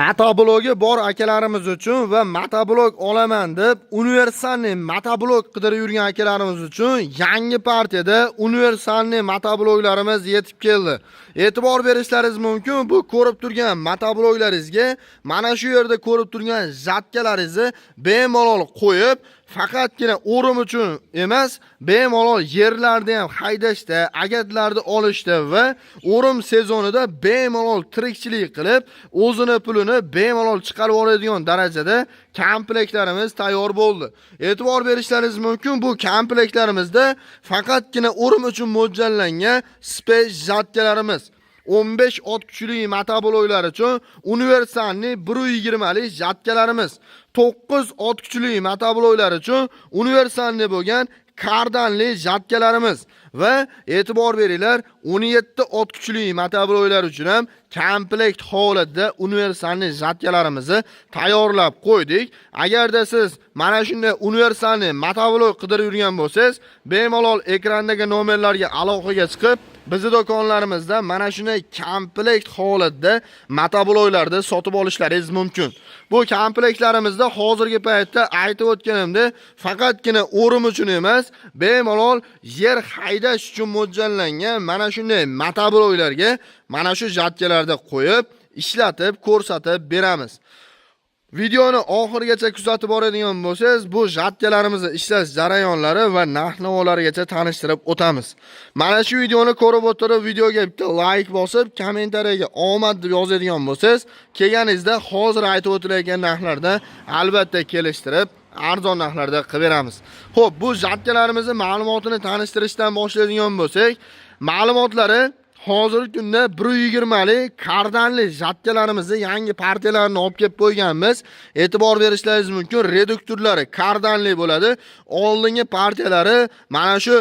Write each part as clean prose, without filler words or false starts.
Motoblog'i bor akalarimiz uchun va motoblog olaman deb universalniy motoblog qidirib yurgan akalarimiz uchun yangi partiyada universalniy motobloglarimiz yetib keldi. E'tibor berishlaringiz mumkin, bu ko'rib turgan motobloglaringizga mana shu yerda ko'rib turgan zatkalaringizni bemalol qo'yib, faqatgina o'rim uchun emas, bemalol yerlarda ham haydashda, agatlarni olishda va o'rim sezonida bemalol tirikchilik qilib, o'zini pulini bemalol chiqarib oladigan darajada komplektlarimiz tayyor bo'ldi. E'tibor berishlaringiz mumkin, bu komplektlarimizda faqatgina o'rim uchun mo'ljallangan space zatkalarimiz. 15 ot kuchli motobloglar uchun universalniy 120 lik jatkalarimiz, 9 ot kuchli motobloglar uchun universalniy bo'lgan kardanli jatkalarimiz va e'tibor beringlar, 17 ot kuchli motobloglar uchun ham komplekt holatda universalniy jatkalarimizni tayyorlab qo'ydik. Agarda siz mana shunday universalniy motoblog qidirib yurgan bo'lsangiz, bemalol ekrandagi nomerlarga aloqaga chiqib, bizning do'konlarimizda mana shunday komplekt holatda motobloglarni sotib olishlaringiz mumkin. Bu komplektlarimizda hozirgi paytda aytib o'tganimdek, faqatgina o'rim uchun emas, bemalol yer haydash uchun mo'ljallangan mana shunday motobloglarga mana shu jatkalarda qo'yib, ishlatib, ko'rsatib beramiz. Videoni oxirigacha kuzatib boradigan bo'lsangiz, bu jatkalarimizni ishlash jarayonlari va narx-navolarigacha tanishtirib o'tamiz. Mana shu videoni ko'rib o'tirib, videoga bitta like bosib, kommentariyaga omad deb yozadigan bo'lsangiz, kelganingizda hozir aytib o'tilayotgan narxlardan albatta kelishtirib, arzon narxlarda qilib beramiz. Xo'p, bu jatkalarimizni ma'lumotini tanishtirishdan boshlaydigan bo'lsak, ma'lumotlari hozirgi kunda 120 lik kardanli jatkalarimizni yangi partiyalarni olib kelib qo'yganmiz. E'tibor berishlaringiz mumkin, reduktorlari kardanli bo'ladi. Oldingi partiyalari mana shu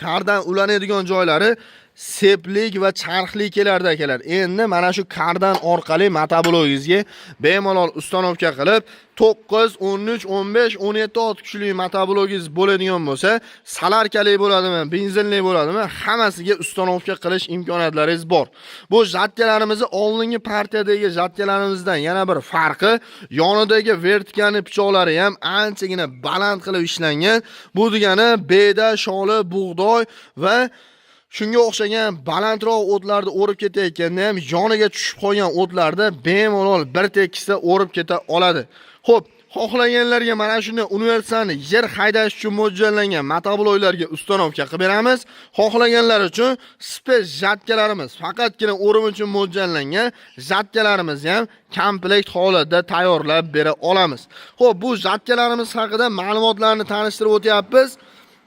kardan ulanadigan joylari seplik va charxli kelardi akalar. Endi mana shu kardan orqali motoblogingizga bemalol ustanovka qilib 9, 13, 15, 17 ot kuchli motoblogingiz bo'ladigan bo'lsa, salarkali bo'ladimi, benzinli bo'ladimi, hammasiga ustanovka qilish imkoniyatlaringiz bor. Bu jatkalarimizni oldingi partiyadagi jatkalarimizdan yana bir farqi, yonidagi vertikalni pichoqlari ham anchagina baland qilib ishlangan. Bu degani beda, sholi, bug'doy va shunga o'xshagan balandroq o'tlarni o'rib ketayotganda ham yoniga tushib qolgan o'tlarni bemalol bir tekisda o'rib keta oladi. Xo'p, xohlaganlarga mana shunday universalniy yer haydash uchun mo'ljallangan motobloglarga ustanovka qilib beramiz. Xohlaganlar uchun space jatkalarimiz, faqatgina o'rim uchun mo'ljallangan jatkalarimiz ham komplekt holatda tayyorlab bera olamiz. Xo'p, bu jatkalarimiz haqida ma'lumotlarni tanishtirib o'tyapmiz.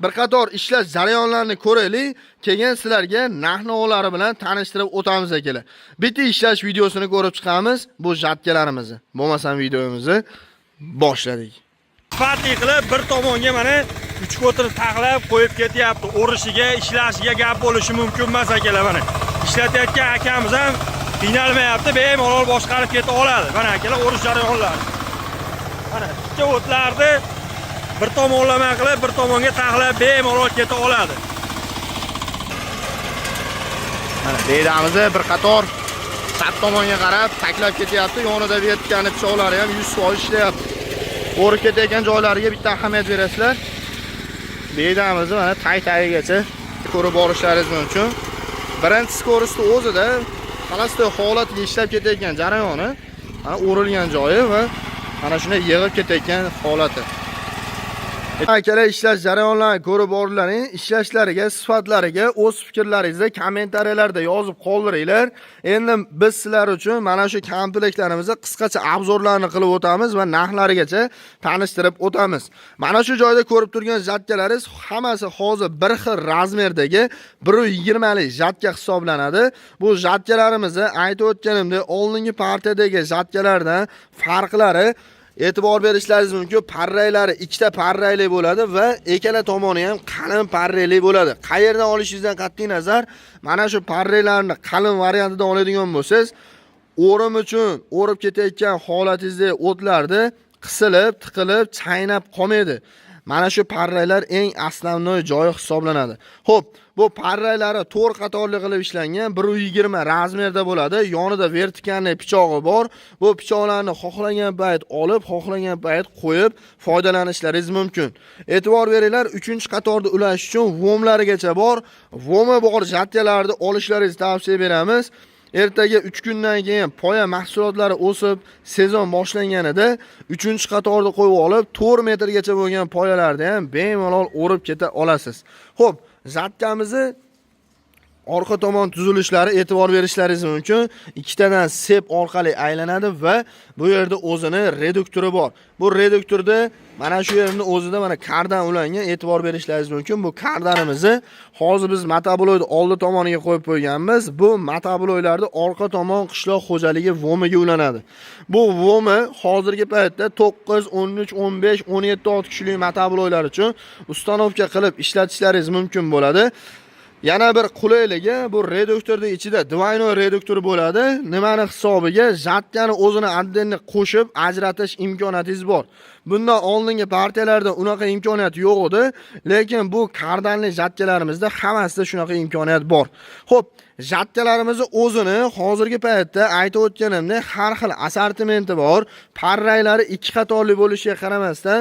Bir qator ishlash jarayonlarini ko'raylik, keyin sizlarga narx-navolari bilan tanishtirib o'tamiz akalar. Bitta ishlash videosini ko'rib chiqamiz, bu jatkalarimizni. Bo'lmasam videomizni boshladik. Sifatli qilib bir tomonga mana 3 ko'tir taxlab qo'yib ketyapti. O'rishiga, ishlashiga gap bo'lishi mumkin emas akalar mana. Ishlatayotgan akamiz ham qiynalmayapti, bemalol boshqarib keta oladi. Mana akalar o'rish jarayonlari. Mana ikkita o'tlarni bir tomonlama qilib, bir tomonga taxlab bemalol keta oladi. Mana bedamizni bir qator chap tomonga qarab taklab ketyapti. Yonida vertikalni pichoqlari ham 100% ishlayapti. O'rib ketayotgan joylariga bitta ahamiyat berasizlar. Bedamizni mana tay-tayigacha ko'rib borishlaringiz mumkin. Birinchi ko'rishda o'zida falastin holatga ishlab ketayotgan jarayoni, mana o'rilgan joyi va mana shunday yig'ib ketayotgan holati. Akalar, ishlash jarayonlarini ko'rib borlaring, ishlashlariga, sifatlariga o'z fikrlaringizni kommentariyalarda yozib qoldiringlar. Endi biz sizlar uchun mana shu komplektlarimizni qisqacha obzorlarni qilib o'tamiz va narxlarigacha tanishtirib o'tamiz. Mana shu joyda ko'rib turgan jatkalaringiz hammasi hozir bir xil razmerdagi 120 lik jatka hisoblanadi. Bu jatkalarimizni aytib o'tganimdek, oldingi partiyadagi jatkalardan farqlari, e'tibor berishlaringiz mumkin, parraylari ikkita parrayli bo'ladi va ikkala tomoni ham qalin parrayli bo'ladi. Qayerdan olishingizdan qat'iy nazar, mana shu parraylarni qalin variantida oladigan bo'lsangiz, o'rim uchun o'rib ketayotgan holatingizda o'tlarni qisilib, tiqilib, chaynab qolmaydi. mana shu parraylar eng asosiy joyi hisoblanadi. Xo'p, bu parraylari 4 qatorli qilib ishlangan, 120 razmerda bo'ladi. Yonida vertikalniy pichog'i bor. Bu pichoqlarni xohlagan payt olib, xohlagan payt qo'yib foydalanishlaringiz mumkin. E'tibor beringlar, 3-qatorda ulash uchun vomlarigacha bor. Vomi bor jatkalarni olishlaringizni tavsiya beramiz. Ertaga 3 kundan keyin poya mahsulotlari o'sib, sezon boshlanganida 3-qatorda qo'yib olib, 4 metrgacha bo'lgan poyalarni ham bemalol o'rib keta olasiz. Xo'p, zatkamizni orqa tomon tuzilishlari e'tibor berishlaringiz mumkin. Ikkitadan sep orqali aylanadi va bu yerda o'zini reduktori bor. Bu reduktorda mana shu yerning o'zida mana kardan ulangan, e'tibor berishlaringiz mumkin. Bu kardanimizni hozir biz motoblokni oldi tomoniga qo'yib qo'yganmiz. Bu motobloklarni orqa tomon qishloq xo'jaligi vomiga ulanadi. Bu vomi hozirgi paytda 9, 13, 15, 17 ot kishilik motobloklar uchun ustanovka qilib ishlatishlaringiz mumkin bo'ladi. Yana bir qulayligi, bu reduktorning ichida двойной reduktor bo'ladi. Nimani hisobiga? Jatkani o'zini addenni qo'shib ajratish imkoniyatingiz bor. Bundan oldingi partiyalarda unaqa imkoniyat yo'q edi, lekin bu kardanli jatkalarimizda hammasida shunaqa imkoniyat bor. Xo'p, jatkalarimizni o'zini hozirgi paytda aytib o'tganimdek har xil assortimenti bor. Parraylari 2 qatorli bo'lishiga qaramasdan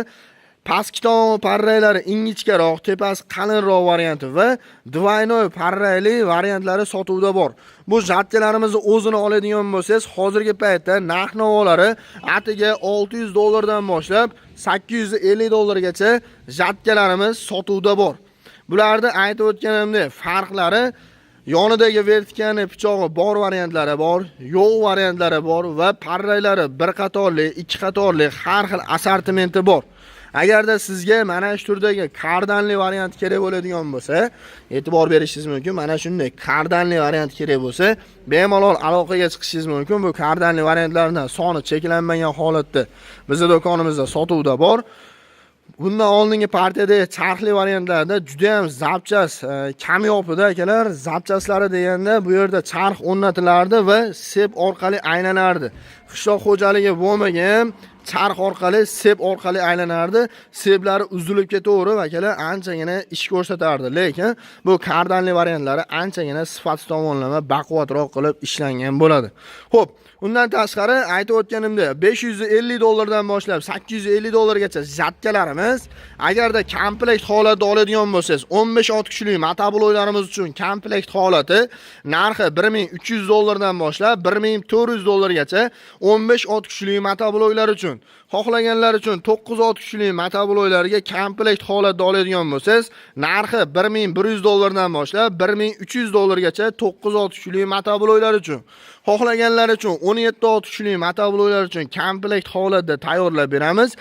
pastki tomon parraylari ingichkaroq, tepasi qalinroq varianti va двойной parrayli variantlari sotuvda bor. Bu jatkalarimizni o'zini oladigan bo'lsangiz, hozirgi paytda narx-navolari atiga $600 boshlab $850 jatkalarimiz sotuvda bor. Bularda aytib o'tganimdek farqlari yonidagi vertikalniy pichog'i bor variantlari bor, yo'q variantlari bor va parraylari 1 qatorli, 2 qatorli har xil assortimenti bor. Agarda sizga mana shu turdagi kardanli variant kerak bo'ladigan bo'lsa, e'tibor berishingiz mumkin. Mana shunday kardanli variant kerak bo'lsa, bemalol aloqaga chiqishingiz mumkin. Bu kardanli variantlardan soni cheklanmagan holatda bizning do'konimizda sotuvda bor. Bundan oldingi partiyadagi charxli variantlarda juda ham zapchas kamyopida akalar, zapchaslari deganda bu yerda charx o'rnatilardi va sep orqali aylanardi. Qishloq xo'jaligi bo'lmagan charx orqali, sep orqali aylanardi. Seplari uzilib ketaverib akalar anchagina ish ko'rsatardi. Lekin bu kardanli variantlari anchagina sifat tomonlama baquvvatroq qilib ishlangan bo'ladi. Xo'p, undan tashqari aytib o'tganimda $550 dan boshlab $850 gacha jatkalarimiz, agarda komplekt holatda oladigan bo'lsangiz, 15 ot kishilik motobloklarimiz uchun komplekt holati narxi $1300 dan boshlab $1400 gacha 15 ot kishilik motobloklar uchun. Xohlaganlar uchun 9 ot kishilik motobloklarga komplekt holatda oladigan bo'lsangiz, narxi $1100 dan boshlab $1300 gacha 9 ot kishilik motobloklar uchun. Xohlaganlar uchun 17 ot kishilik motobloklar uchun komplekt holatda tayyorlab beramiz.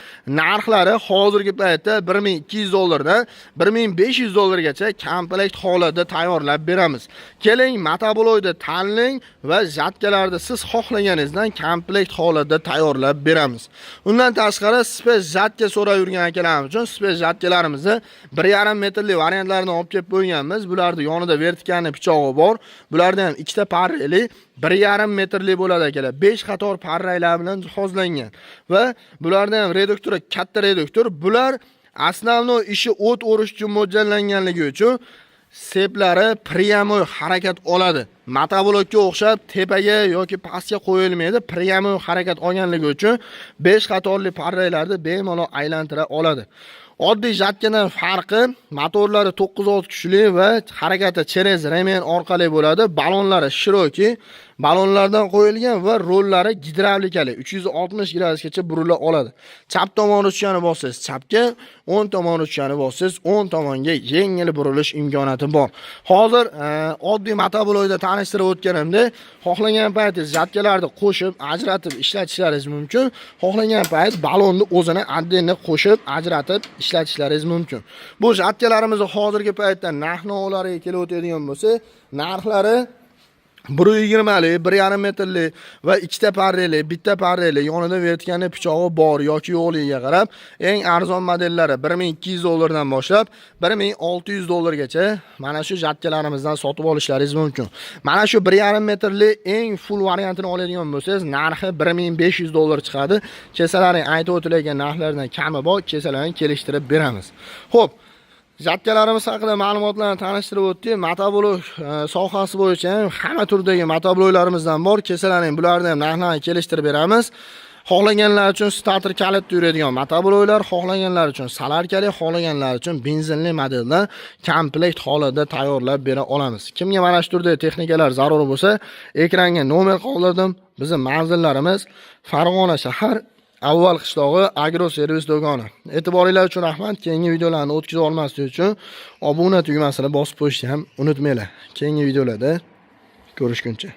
Narxlari hozirgi paytda $1200 dan $1500 gacha komplekt holatda tayyorlab beramiz. Keling, motoblokni tanlang va jatkalarni siz xohlaganingizdan komplekt holatda tayyorlab beramiz. Undan tashqari space jatka so'rab yurgan akalarimiz uchun space jatkalarimizni 1,5 metrli variantlarini olib kelib qo'yganmiz. Bularda yonida vertikalniy pichog'i bor. Bularda ham ikkita parrayli 1,5 metrli bo'ladi akalar. 5 qator parraylar bilan jihozlangan va bularda ham reduktori katta reduktor. Bular asosiy ishi o't o'rish uchun mo'ljallanganligi uchun seplari pryamoy harakat oladi. Motoblokka o'xshab tepaga yoki pastga qo'yilmaydi. Pryamoy harakat olganligi uchun 5 qatorli parraylarni bemalol aylantira oladi. Oddiy jatkadan farqi motorlari 9 ot kuchli va harakati через remen orqali bo'ladi. Balonlari shiroki, balonlardan qo'yilgan va rollari gidravlikali 360 gradusgacha burila oladi. Chap tomon ruchkani bossangiz chapga, o'ng tomon ruchkani bossangiz o'ng tomonga yengil burilish imkoniyati bor. Hozir oddiy motoblokda tanishtirib o'tganimda, xohlagan paytingiz jatkalarni qo'shib, ajratib ishlatishlaringiz mumkin. Xohlagan payt balonni o'zini addenni qo'shib, ajratib ishlatishlaringiz mumkin. Bu jatkalarimizni hozirgi paytda narx-navolariga kelib o'tadigan bo'lsa, narxlari 120lik, 1,5 metrlik va ikkita parreli, bitta parreli yonida vertikal pichog'i bor yoki yo'qligiga qarab, eng arzon modellari $1200 dan boshlab $1600 mana shu jatkalarimizdan sotib olishlaringiz mumkin. Mana shu 1,5 metrlik eng full variantini oladigan bo'lsangiz, narxi $1500 chiqadi. Kesalaring aytib o'tilgan narxlardan kami bor, kesalaring kelishtirib beramiz. Xo'p, jatkalarimiz haqida ma'lumotlarni tanishtirib o'tdik. Motoblok sohasi bo'yicha ham hamma turdagi motobloklarimizdan bor. Kesalaring bularni ham narxlarini kelishtirib beramiz. Xohlaganlar uchun starter kalitda yuradigan motobloklar, xohlaganlar uchun salarkali, xohlaganlar uchun benzinli modeldan komplekt holatda tayyorlab bera olamiz. Kimga mana shu turdagi texnikalar zarur bo'lsa, ekranga nomer qoldirdim. Bizning manzillarimiz Farg'ona shahar Avval qishlog'i agro servis do'koni. E'tiboringlar uchun rahmat. Keyingi videolarni o'tkazib olmaslik uchun obuna tugmasini bosib qo'yishni ham unutmanglar. Keyingi videolarda ko'rishguncha.